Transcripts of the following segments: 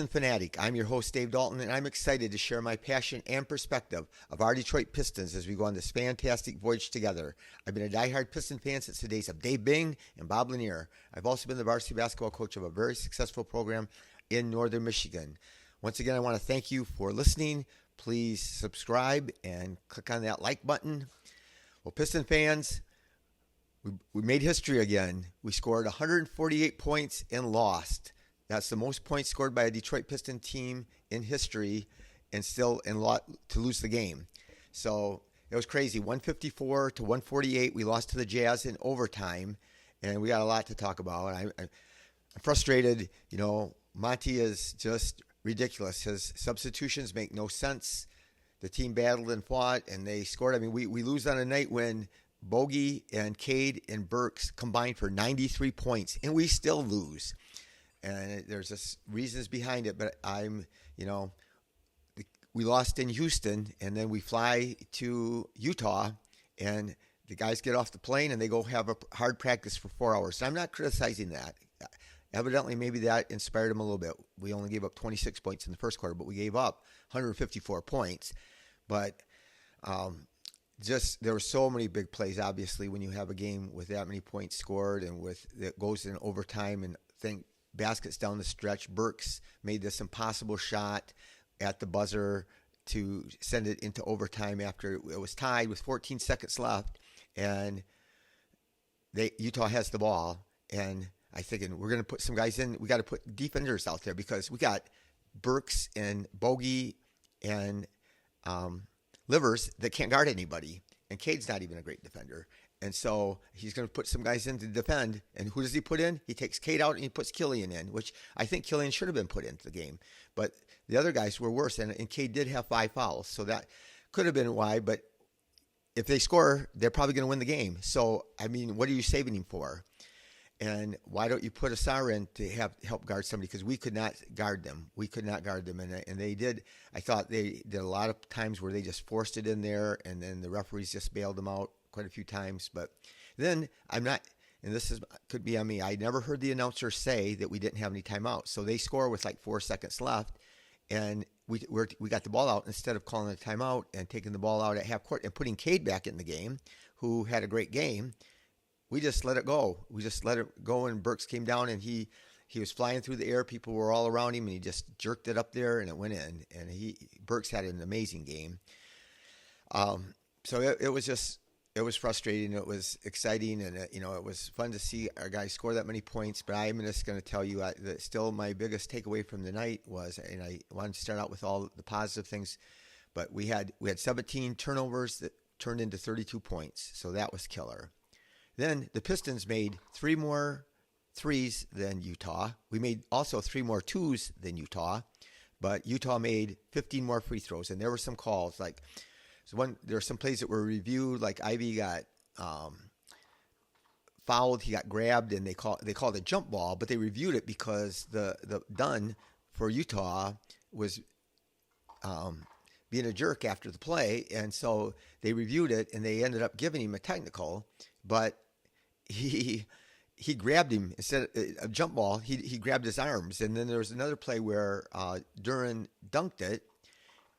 fanatic. I'm your host, Dave Dalton, and I'm excited to share my passion and perspective of our Detroit Pistons as we go on this fantastic voyage together. I've been a diehard Piston fan since the days of Dave Bing and Bob Lanier. I've also been the varsity basketball coach of a very successful program in northern Michigan. Once again, I want to thank you for listening. Please subscribe and click on that like button. Well, Piston fans, we made history again. We scored 148 points and lost. That's the most points scored by a Detroit Piston team in history, and still to lose the game. So it was crazy. 154 to 148. We lost to the Jazz in overtime, and we got a lot to talk about. I'm frustrated. You know, Monty is just ridiculous. His substitutions make no sense. The team battled and fought, and they scored. I mean, we lose on a night when Bogey and Cade and Burks combined for 93 points, and we still lose. And there's just reasons behind it, but we lost in Houston, and then we fly to Utah, and the guys get off the plane, and they go have a hard practice for 4 hours. So I'm not criticizing that. Evidently, maybe that inspired them a little bit. We only gave up 26 points in the first quarter, but we gave up 154 points. But there were so many big plays, obviously, when you have a game with that many points scored and that goes in overtime and baskets down the stretch. Burks made this impossible shot at the buzzer to send it into overtime after it was tied with 14 seconds left, and Utah has the ball. And I thinking we're going to put some guys in. We got to put defenders out there because we got Burks and Bogey and Livers that can't guard anybody, and Cade's not even a great defender. And so he's going to put some guys in to defend. And who does he put in? He takes Cade out and he puts Killian in, which I think Killian should have been put into the game. But the other guys were worse, and Cade did have 5 fouls. So that could have been why. But if they score, they're probably going to win the game. So, I mean, what are you saving him for? And why don't you put Asar in to help guard somebody? Because we could not guard them. And they did. I thought they did a lot of times where they just forced it in there, and then the referees just bailed them out quite a few times. But then could be on me. I never heard the announcer say that we didn't have any timeouts. So they score with like 4 seconds left, and we got the ball out instead of calling a timeout and taking the ball out at half court and putting Cade back in the game, who had a great game. We just let it go. And Burks came down, and he was flying through the air. People were all around him, and he just jerked it up there, and it went in. And Burks had an amazing game. So it was frustrating. It was exciting, and it was fun to see our guys score that many points. But I'm just going to tell you that still my biggest takeaway from the night was, and I wanted to start out with all the positive things, but we had 17 turnovers that turned into 32 points, so that was killer. Then the Pistons made 3 more threes than Utah. We made also 3 more twos than Utah, but Utah made 15 more free throws, and there were some calls there were some plays that were reviewed, like Ivey got fouled, he got grabbed, and they called a jump ball, but they reviewed it because the Dunn for Utah was being a jerk after the play, and so they reviewed it, and they ended up giving him a technical, but he grabbed him instead of a jump ball. He grabbed his arms, and then there was another play where Duran dunked it,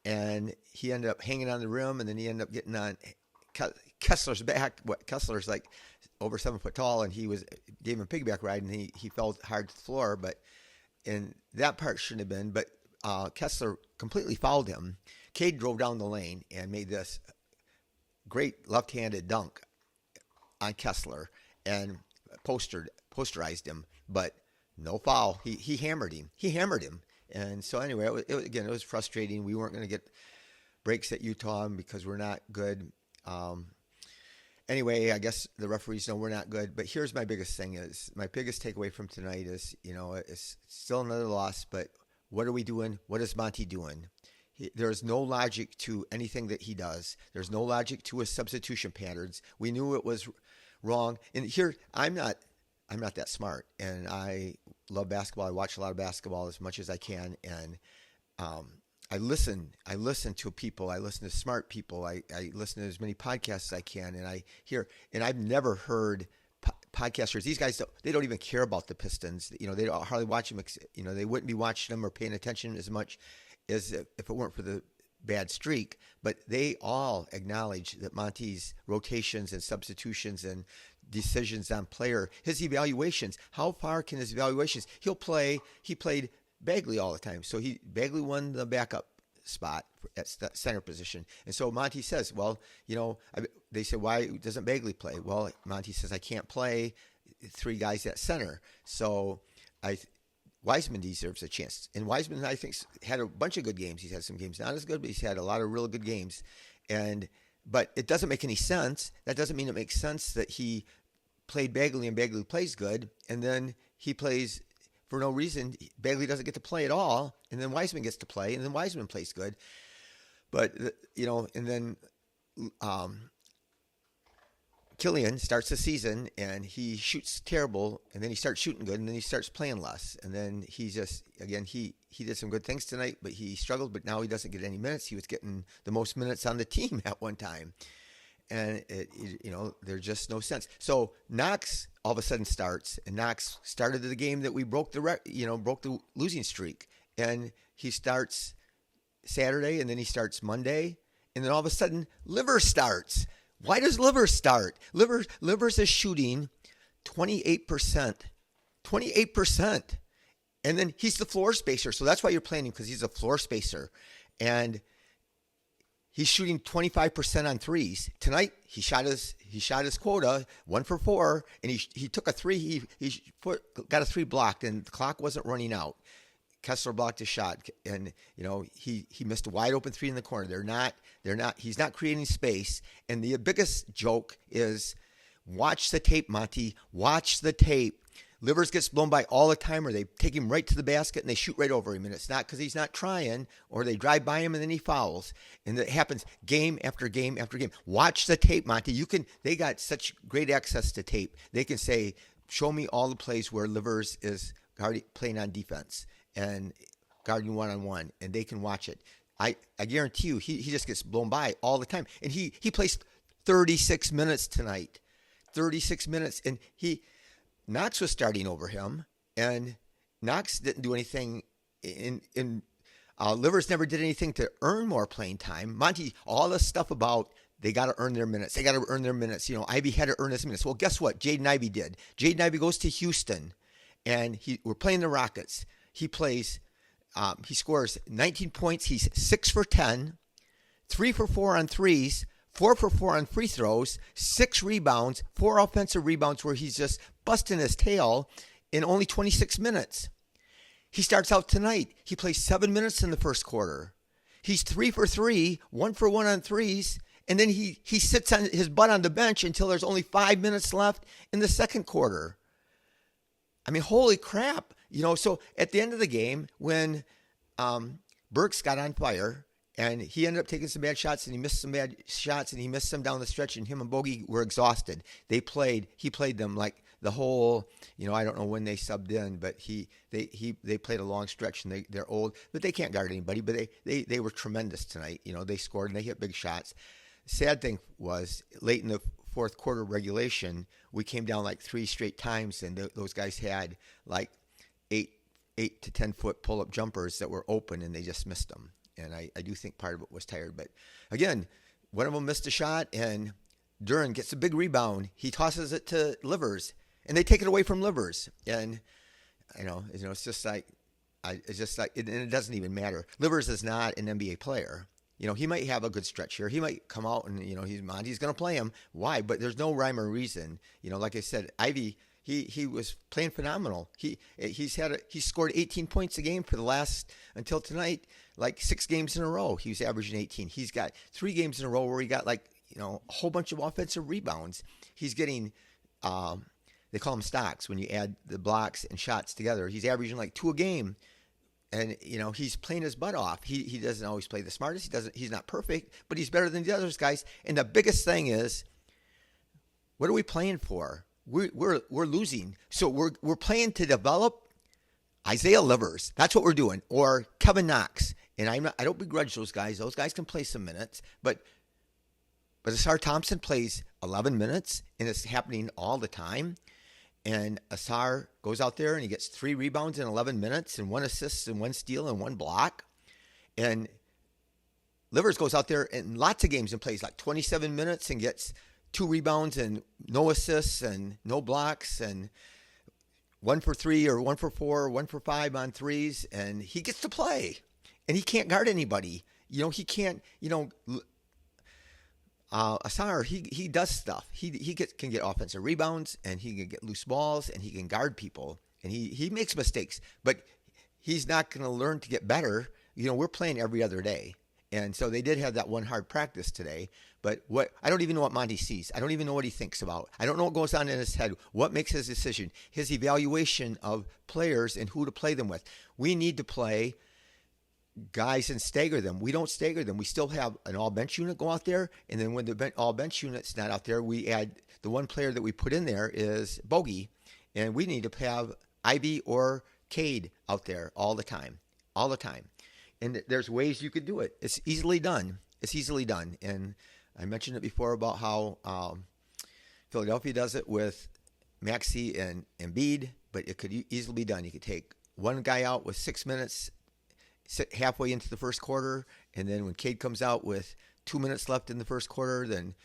and he ended up hanging on the rim, and then he ended up getting on Kessler's back. Kessler's like over 7 foot tall, and gave him a piggyback ride, and he fell hard to the floor. And that part shouldn't have been, but Kessler completely fouled him. Cade drove down the lane and made this great left-handed dunk on Kessler and posterized him, but no foul. He hammered him. And so anyway, it was frustrating. We weren't going to get breaks at Utah because we're not good. Anyway, I guess the referees know we're not good. But here's my biggest takeaway from tonight is, it's still another loss, but what are we doing? What is Monty doing? There's no logic to anything that he does. There's no logic to his substitution patterns. We knew it was wrong. And here, I'm not that smart, and I love basketball. I watch a lot of basketball as much as I can, and I listen to people. I listen to smart people. I listen to as many podcasts as I can, and I hear. And I've never heard podcasters, these guys, they don't even care about the Pistons. They don't hardly watch them. They wouldn't be watching them or paying attention as much as if it weren't for the bad streak. But they all acknowledge that Monty's rotations and substitutions and decisions on player, his evaluations, how far can his evaluations, he played Bagley all the time. So Bagley won the backup spot at center position. And so Monty says, well, they said, why doesn't Bagley play? Well, Monty says, I can't play three guys at center. So Wiseman deserves a chance. And Wiseman, I think, had a bunch of good games. He's had some games not as good, but he's had a lot of really good games. But it doesn't make any sense. That doesn't mean it makes sense that he played Bagley and Bagley plays good, and then he plays for no reason. Bagley doesn't get to play at all, and then Wiseman gets to play, and then Wiseman plays good. But, and then Killian starts the season, and he shoots terrible, and then he starts shooting good, and then he starts playing less. And then he just, again, he did some good things tonight, but he struggled, but now he doesn't get any minutes. He was getting the most minutes on the team at one time. And, there's just no sense. So Knox all of a sudden starts, and Knox started the game that we broke the losing streak. And he starts Saturday, and then he starts Monday, and then all of a sudden Livers starts. Why does Livers start? Livers is shooting 28%. 28%. And then he's the floor spacer. So that's why you're playing him, because he's a floor spacer. And he's shooting 25% on threes. Tonight he shot his quota, 1 for 4, and he took a three. He got a three blocked, and the clock wasn't running out. Kessler blocked his shot, and he missed a wide open three in the corner. He's not creating space. And the biggest joke is, watch the tape, Monty. Watch the tape. Livers gets blown by all the time, or they take him right to the basket and they shoot right over him. And it's not because he's not trying, or they drive by him and then he fouls. And it happens game after game after game. Watch the tape, Monty. They got such great access to tape. They can say, show me all the plays where Livers is playing on defense and guarding one-on-one, and they can watch it. I guarantee you, he just gets blown by all the time. And he plays 36 minutes tonight. 36 minutes. And Knox was starting over him, and Knox didn't do anything Livers never did anything to earn more playing time. Monty, all this stuff about they got to earn their minutes. They got to earn their minutes. Ivey had to earn his minutes. Well, guess what? Jaden Ivey did. Jaden Ivey goes to Houston, and we're playing the Rockets. He plays, he scores 19 points. He's 6 for 10, 3 for 4 on threes, 4 for 4 on free throws, 6 rebounds, 4 offensive rebounds where he's just busting his tail in only 26 minutes. He starts out tonight. He plays 7 minutes in the first quarter. He's 3 for 3, 1 for 1 on threes, and then he sits on his butt on the bench until there's only 5 minutes left in the second quarter. I mean, holy crap. So at the end of the game, when Burks got on fire, and he ended up taking some bad shots, and he missed some bad shots, and he missed some down the stretch, and him and Bogey were exhausted. He played them like the whole, I don't know when they subbed in, but they played a long stretch, and they're old, but they can't guard anybody, but they were tremendous tonight. They scored, and they hit big shots. Sad thing was, late in the fourth quarter regulation, we came down like 3 straight times, and those guys had like 8 to 10 foot pull-up jumpers that were open, and they just missed them. And I do think part of it was tired. But again, one of them missed a shot, and Duran gets a big rebound. He tosses it to Livers, and they take it away from Livers. And it's just like, and it doesn't even matter. Livers is not an NBA player. He might have a good stretch here. He might come out and Monty's going to play him. Why? But there's no rhyme or reason. Like I said, Ivey. He was playing phenomenal. He scored 18 points a game for the last, until tonight, like 6 games in a row. He was averaging 18. He's got 3 games in a row where he got a whole bunch of offensive rebounds. He's getting, they call them stocks when you add the blocks and shots together. He's averaging like 2 a game, and he's playing his butt off. He doesn't always play the smartest. He's not perfect, but he's better than the other guys. And the biggest thing is, what are we playing for? We're losing, so we're playing to develop Isaiah Livers. That's what we're doing, or Kevin Knox. And I don't begrudge those guys. Those guys can play some minutes, but Asar Thompson plays 11 minutes, and it's happening all the time. And Asar goes out there and he gets 3 rebounds in 11 minutes and 1 assist and 1 steal and 1 block. And Livers goes out there in lots of games and plays like 27 minutes and gets 2 rebounds and no assists and no blocks and 1 for 3 or 1 for 4 or 1 for 5 on threes. And he gets to play. And he can't guard anybody. He can't, Asar, he does stuff. He can get offensive rebounds, and he can get loose balls, and he can guard people, and he makes mistakes, but he's not going to learn to get better. We're playing every other day, and so they did have that one hard practice today. But I don't even know what Monty sees. I don't even know what he thinks about. I don't know what goes on in his head. What makes his decision? His evaluation of players and who to play them with. We need to play guys and stagger them. We don't stagger them. We still have an all-bench unit go out there, and then when the all-bench unit's not out there, we add the one player that we put in there is Bogey, and we need to have Ivy or Cade out there all the time. And there's ways you could do it. It's easily done. And I mentioned it before about how Philadelphia does it with Maxey and Embiid, but it could easily be done. You could take one guy out with 6 minutes halfway into the first quarter, and then when Cade comes out with 2 minutes left in the first quarter, then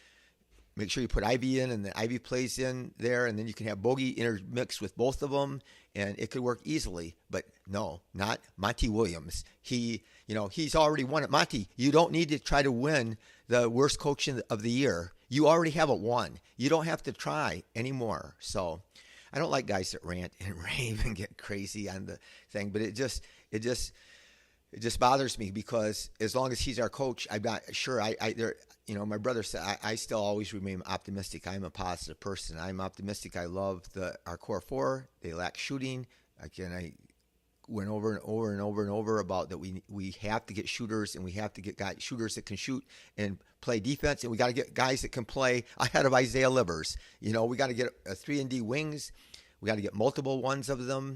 make sure you put Ivy in, and then Ivy plays in there, and then you can have Bogey intermixed with both of them, and it could work easily. But no, not Monty Williams. He's already won it. Monty, you don't need to try to win the worst coach of the year. You already have it won. You don't have to try anymore. So I don't like guys that rant and rave and get crazy on the thing, but it just bothers me, because as long as he's our coach, I'm not sure. My brother said I still always remain optimistic. I'm a positive person. I'm optimistic. I love our core 4. They lack shooting. Again, I went over and over and over and over about that. We have to get shooters, and we have to get shooters that can shoot and play defense, and we got to get guys that can play ahead of Isaiah Livers. We got to get 3-and-D wings. We got to get multiple ones of them,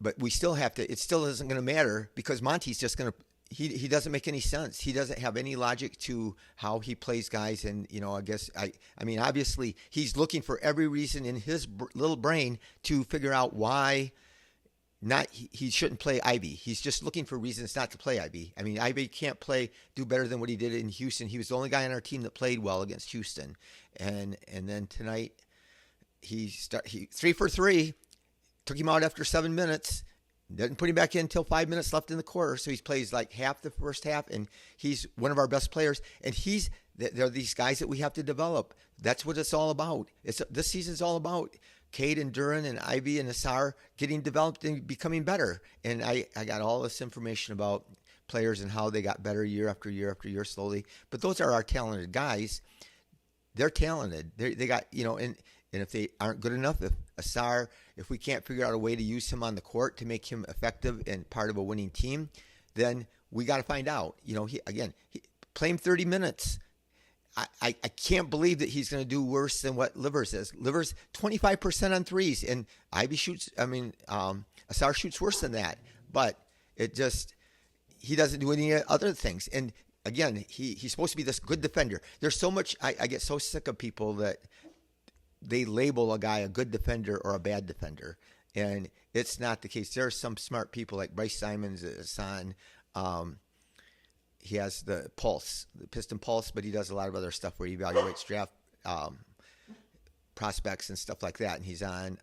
but we still have to. It still isn't going to matter, because Monty's just going to. He doesn't make any sense. He doesn't have any logic to how he plays guys. And obviously he's looking for every reason in his little brain to figure out why he shouldn't play Ivy. He's just looking for reasons not to play Ivy. Ivy can't do better than what he did in Houston. He was the only guy on our team that played well against Houston. And then tonight he 3 for 3. Took him out after 7 minutes. Didn't put him back in until 5 minutes left in the quarter. So he plays like half the first half, and he's one of our best players. And they're these guys that we have to develop. That's what it's all about. This season's all about Cade and Duran and Ivy and Asar getting developed and becoming better. And I got all this information about players and how they got better year after year after year slowly. But those are our talented guys. They're talented. They got, and if they aren't good enough, if we can't figure out a way to use him on the court to make him effective and part of a winning team, then we got to find out. Play him 30 minutes. I can't believe that he's going to do worse than what Livers is. Livers 25% on threes, and Ivy shoots. Asar shoots worse than that. But he doesn't do any other things. And again, he's supposed to be this good defender. There's so much. I get so sick of people that they label a guy a good defender or a bad defender, and it's not the case. There are some smart people like Bryce Simons is on. He has the Pulse, the Piston Pulse, but he does a lot of other stuff where he evaluates draft prospects and stuff like that. And he's on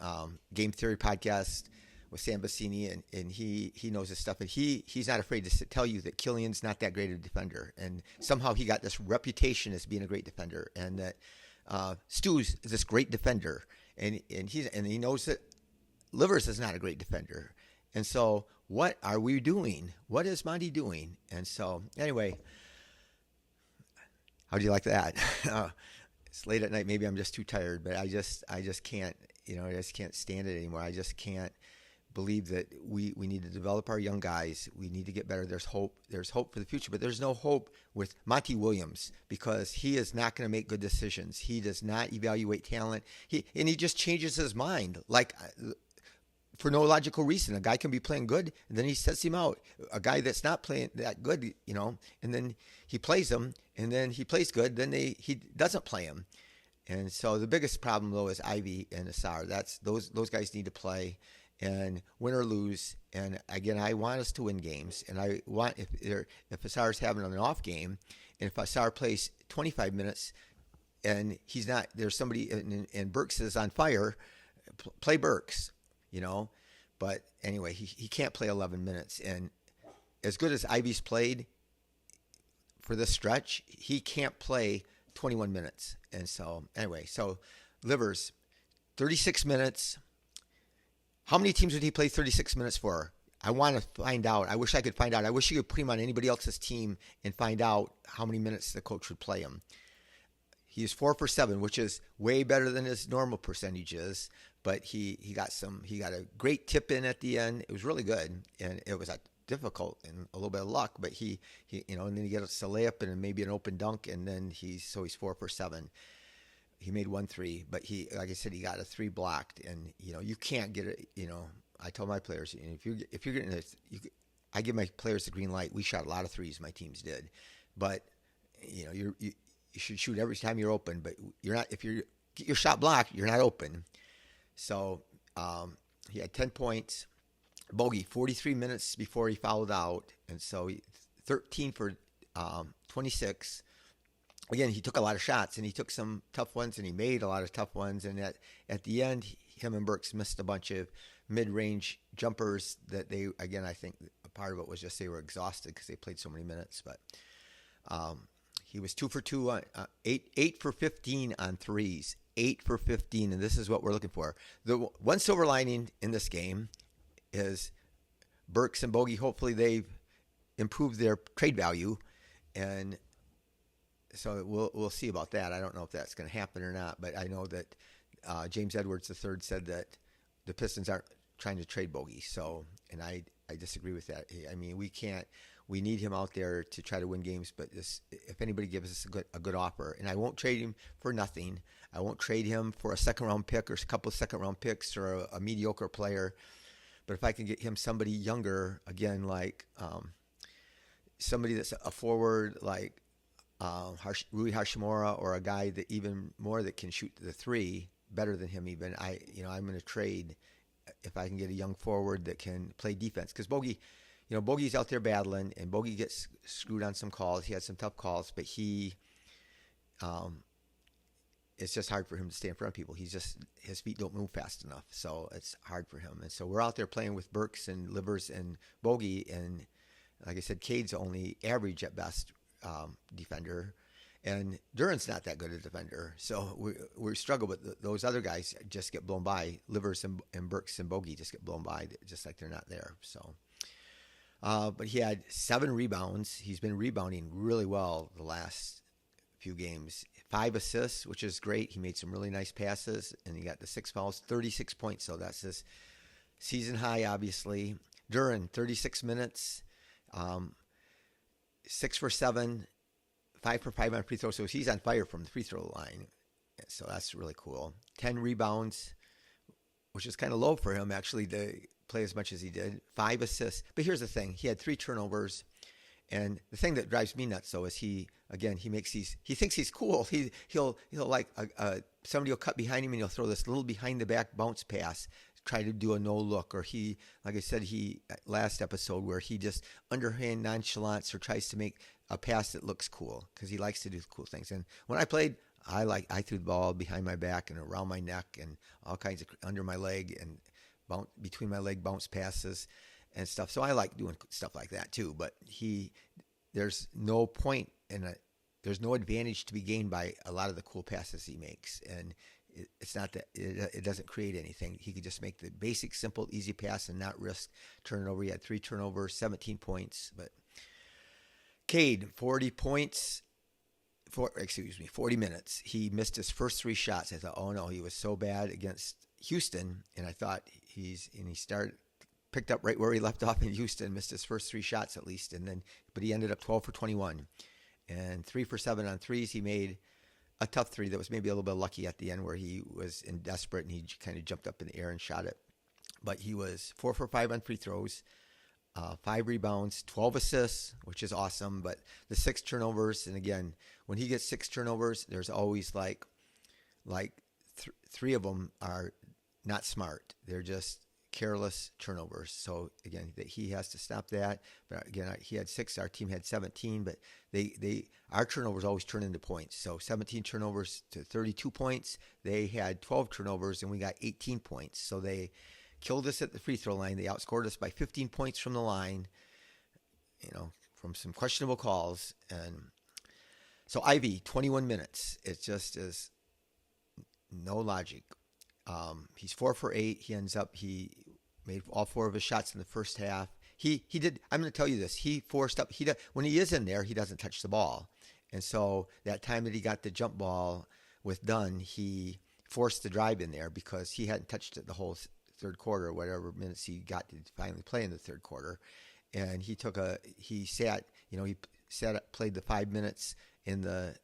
Game Theory podcast with Sam Bassini, and he knows his stuff. And he's not afraid to tell you that Killian's not that great a defender, and somehow he got this reputation as being a great defender, and that Stu's is this great defender, and he knows that Livers is not a great defender. And so what are we doing? What is Monty doing? And so anyway, how do you like that? It's late at night. Maybe I'm just too tired, but I just can't, I just can't stand it anymore. I just can't believe that we need to develop our young guys. We need to get better. There's hope for the future, but there's no hope with Monty Williams, because he is not going to make good decisions. He does not evaluate talent. He just changes his mind, like for no logical reason. A guy can be playing good, and then he sets him out. A guy that's not playing that good, and then he plays him, and then he plays good, then he doesn't play him. And so the biggest problem though is Ivy and Asar. That's those guys need to play, and win or lose. And again, I want us to win games, and I want if Asar's having an off game, and if Asar plays 25 minutes, and he's not, there's somebody and Burks is on fire, play Burks, But anyway, he can't play 11 minutes, and as good as Ivy's played for this stretch, he can't play 21 minutes. And so, anyway, Livers, 36 minutes. How many teams would he play 36 minutes for? I want to find out. I wish I could find out. I wish you could put him on anybody else's team and find out how many minutes the coach would play him. He is 4 for 7, which is way better than his normal percentages. But he got a great tip in at the end. It was really good, and it was difficult and a little bit of luck. But he and then he gets a layup and maybe an open dunk, and then he's 4 for 7. He made 1 3, but like I said, he got a 3 blocked, and you can't get it. I told my players, if you're getting this, I give my players the green light. We shot a lot of threes, my teams did, but you should shoot every time you're open. But you're not, if you get your shot blocked, you're not open. So he had 10 points. Bogey, 43 minutes before he fouled out, and so 13 for 26. Again, he took a lot of shots, and he took some tough ones, and he made a lot of tough ones. And at the end, him and Burks missed a bunch of mid-range jumpers that I think a part of it was just they were exhausted because they played so many minutes. But he was 2 for 2, 8 for 15 on threes, 8 for 15, and this is what we're looking for. The one silver lining in this game is Burks and Bogey, hopefully they've improved their trade value, and so we'll see about that. I don't know if that's going to happen or not, but I know that James Edwards III said that the Pistons aren't trying to trade Bogey. So, and I disagree with that. I mean, we need him out there to try to win games, but if anybody gives us a good offer, and I won't trade him for nothing. I won't trade him for a second-round pick or a couple of second-round picks or a mediocre player. But if I can get him somebody younger, again, like somebody that's a forward like Rui Hashimura, or a guy that even more that can shoot the 3 better than him even, I'm going to trade if I can get a young forward that can play defense. Because Bogey's out there battling, and Bogey gets screwed on some calls. He had some tough calls, but it's just hard for him to stay in front of people. His feet don't move fast enough, so it's hard for him. And so we're out there playing with Burks and Livers and Bogey, and like I said, Cade's only average at best defender, and Duran's not that good a defender. So we struggle, but those other guys just get blown by. Livers and Burks and Bogey just get blown by, just like they're not there. So, but he had 7 rebounds. He's been rebounding really well the last few games. 5 assists, which is great. He made some really nice passes, and he got the 6 fouls, 36 points. So that's his season high, obviously. Duran, 36 minutes, 6 for 7, 5 for 5 on free throws. So he's on fire from the free throw line. So that's really cool. 10 rebounds, which is kind of low for him, actually, to play as much as he did. 5 assists. But here's the thing. He had 3 turnovers. And the thing that drives me nuts, though, is he thinks he's cool. He'll like somebody will cut behind him, and he'll throw this little behind the back bounce pass, try to do a no look, or like I said, last episode, where he just underhand nonchalance or tries to make a pass that looks cool, because he likes to do cool things. And when I played, I threw the ball behind my back and around my neck and all kinds of under my leg and between my leg bounce passes and stuff. So I like doing stuff like that too. But there's no point in it. There's no advantage to be gained by a lot of the cool passes he makes, and it's not that it doesn't create anything. He could just make the basic, simple, easy pass and not risk turning over. He had 3 turnovers, 17 points. But Cade, 40 minutes. He missed his first 3 shots. I thought, oh no, he was so bad against Houston, and I thought he picked up right where he left off in Houston, missed his first 3 shots at least, but he ended up 12 for 21 and 3 for 7 on threes. He made a tough 3 that was maybe a little bit lucky at the end, where he was in desperate and he kind of jumped up in the air and shot it. But he was 4 for 5 on free throws, 5 rebounds, 12 assists, which is awesome. But the 6 turnovers, and again, when he gets 6 turnovers, there's always like like 3 of them are not smart. They're just careless turnovers. So again, he has to stop that. But again, he had 6. Our team had 17. But our turnovers always turn into points. So 17 turnovers to 32 points. They had 12 turnovers, and we got 18 points. So they killed us at the free throw line. They outscored us by 15 points from the line. From some questionable calls. And so Ivey, 21 minutes. It just is no logic. He's 4 for 8. He made all 4 of his shots in the first half. He did. I'm going to tell you this. He forced up. When he is in there, he doesn't touch the ball. And so that time that he got the jump ball with Dunn, he forced the drive in there because he hadn't touched it the whole third quarter, or whatever minutes he got to finally play in the third quarter. And he played the 5 minutes in the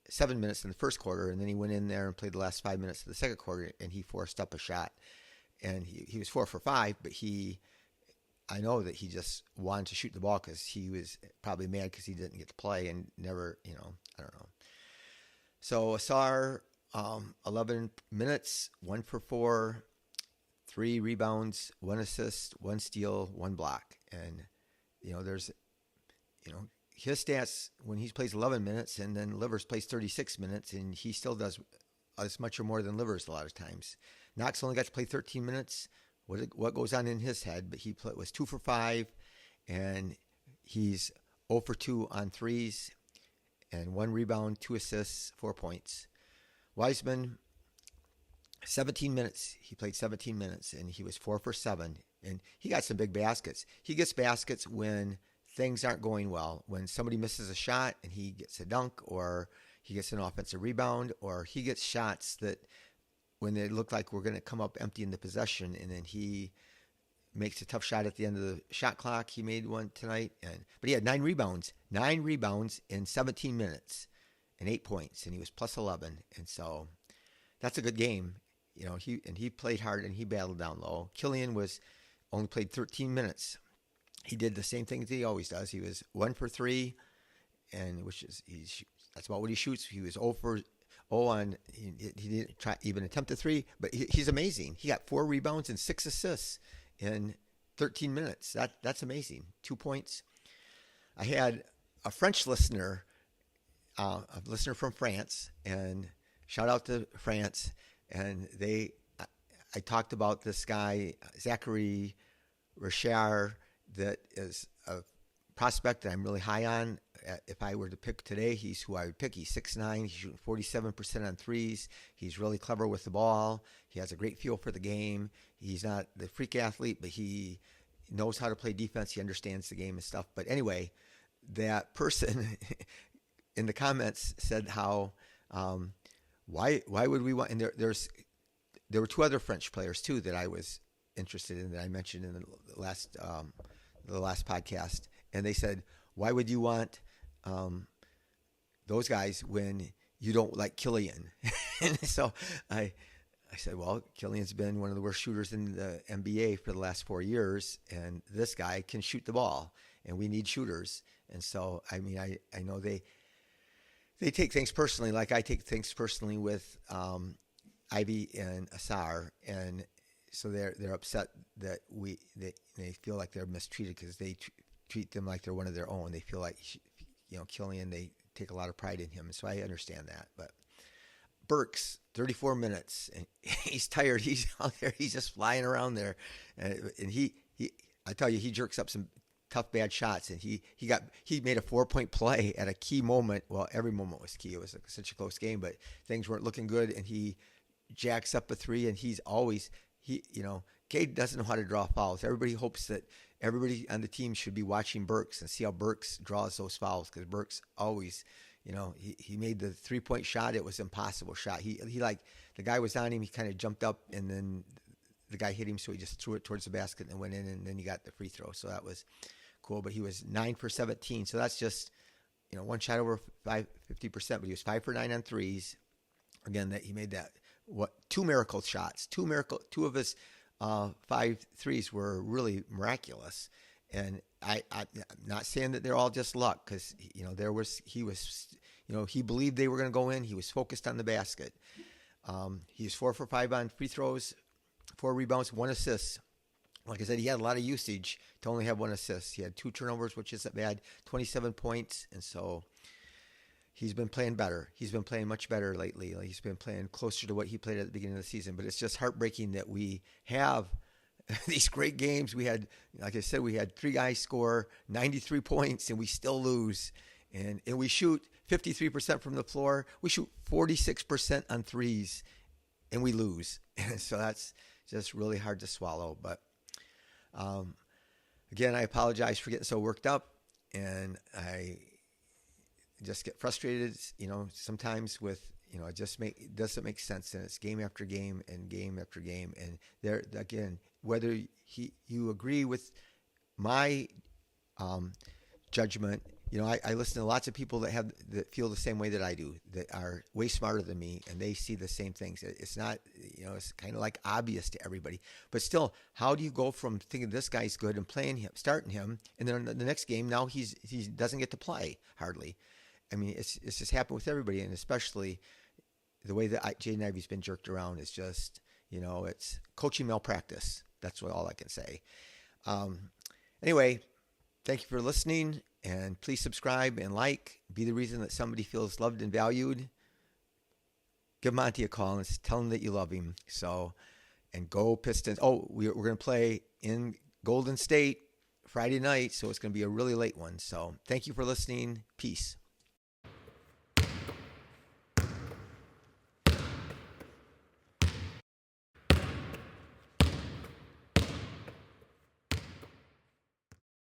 7 minutes in the first quarter, and then he went in there and played the last 5 minutes of the second quarter, and he forced up a shot. And he was 4 for 5, but I know that he just wanted to shoot the ball because he was probably mad because he didn't get to play and never, I don't know. So Asar, 11 minutes, 1 for 4, 3 rebounds, 1 assist, 1 steal, 1 block. And, his stats when he plays 11 minutes and then Livers plays 36 minutes, and he still does as much or more than Livers a lot of times. Knox only got to play 13 minutes. What goes on in his head? But he was 2 for 5, and he's 0 for 2 on threes, and 1 rebound, 2 assists, 4 points. Wiseman, 17 minutes. He played 17 minutes, and he was 4 for 7, and he got some big baskets. He gets baskets when things aren't going well, when somebody misses a shot and he gets a dunk, or he gets an offensive rebound, or he gets shots that when they look like we're going to come up empty in the possession, and then he makes a tough shot at the end of the shot clock. He made one tonight, but he had 9 rebounds in 17 minutes and 8 points, and he was plus 11. And so that's a good game. He played hard and he battled down low. Killian only played 13 minutes. He did the same thing that he always does. He was 1 for 3, and that's about what he shoots. He was 0 for 0 on. He didn't try even attempt a 3, but he's amazing. He got 4 rebounds and 6 assists in 13 minutes. That's amazing. 2 points. I had a French listener, a listener from France, and shout out to France. And I talked about this guy, Zachary Richard, that is a prospect that I'm really high on. If I were to pick today, he's who I would pick. He's 6'9". He's shooting 47% on threes. He's really clever with the ball. He has a great feel for the game. He's not the freak athlete, but he knows how to play defense. He understands the game and stuff. But anyway, that person in the comments said how why would we want? And there were 2 other French players too that I was interested in that I mentioned in the last podcast, and they said, why would you want those guys when you don't like Killian? And so I said, well, Killian's been one of the worst shooters in the NBA for the last 4 years, and this guy can shoot the ball, and we need shooters. And so, I know they take things personally, like I take things personally with Ivey and Asar, and so they're upset that they feel like they're mistreated because they treat them like they're one of their own. They feel like Killian, they take a lot of pride in him, and so I understand that. But Burks, 34 minutes, and he's tired. He's out there. He's just flying around there, and I tell you, he jerks up some tough bad shots, and he made a 4-point play at a key moment. Well, every moment was key. It was such a close game, but things weren't looking good, and he jacks up a 3, and he's always Cade doesn't know how to draw fouls. Everybody hopes that everybody on the team should be watching Burks and see how Burks draws those fouls, because Burks always, he made the 3-point shot. It was an impossible shot. He the guy was on him. He kind of jumped up, and then the guy hit him, so he just threw it towards the basket and went in, and then he got the free throw. So that was cool. But he was 9 for 17. So that's just, one shot over 50%, but he was 5 for 9 on threes. Again, that he made that. 2 miracle shots, 2 of his 5 threes were really miraculous. And I'm not saying that they're all just luck, because he believed they were going to go in. He was focused on the basket. He's 4 for 5 on free throws, 4 rebounds, 1 assist. Like I said, he had a lot of usage to only have 1 assist. He had 2 turnovers, which isn't bad, 27 points, and so he's been playing better. He's been playing much better lately. Like, he's been playing closer to what he played at the beginning of the season. But it's just heartbreaking that we have these great games. We had, like I said, we had 3 guys score 93 points, and we still lose. And we shoot 53% from the floor. We shoot 46% on threes, and we lose. So that's just really hard to swallow. But again, I apologize for getting so worked up, and I just get frustrated, sometimes with, it doesn't make sense. And it's game after game and game after game. And there, again, whether you agree with my judgment, I listen to lots of people that feel the same way that I do, that are way smarter than me, and they see the same things. It's not, it's kind of like obvious to everybody. But still, how do you go from thinking this guy's good and playing him, starting him, and then the next game now he doesn't get to play hardly? I mean, it's just happened with everybody, and especially the way that Jaden Ivey's been jerked around is just, it's coaching malpractice. That's all I can say. Anyway, thank you for listening, and please subscribe and like. Be the reason that somebody feels loved and valued. Give Monty a call and tell him that you love him. So, and go Pistons. Oh, we're going to play in Golden State Friday night, so it's going to be a really late one. So thank you for listening. Peace.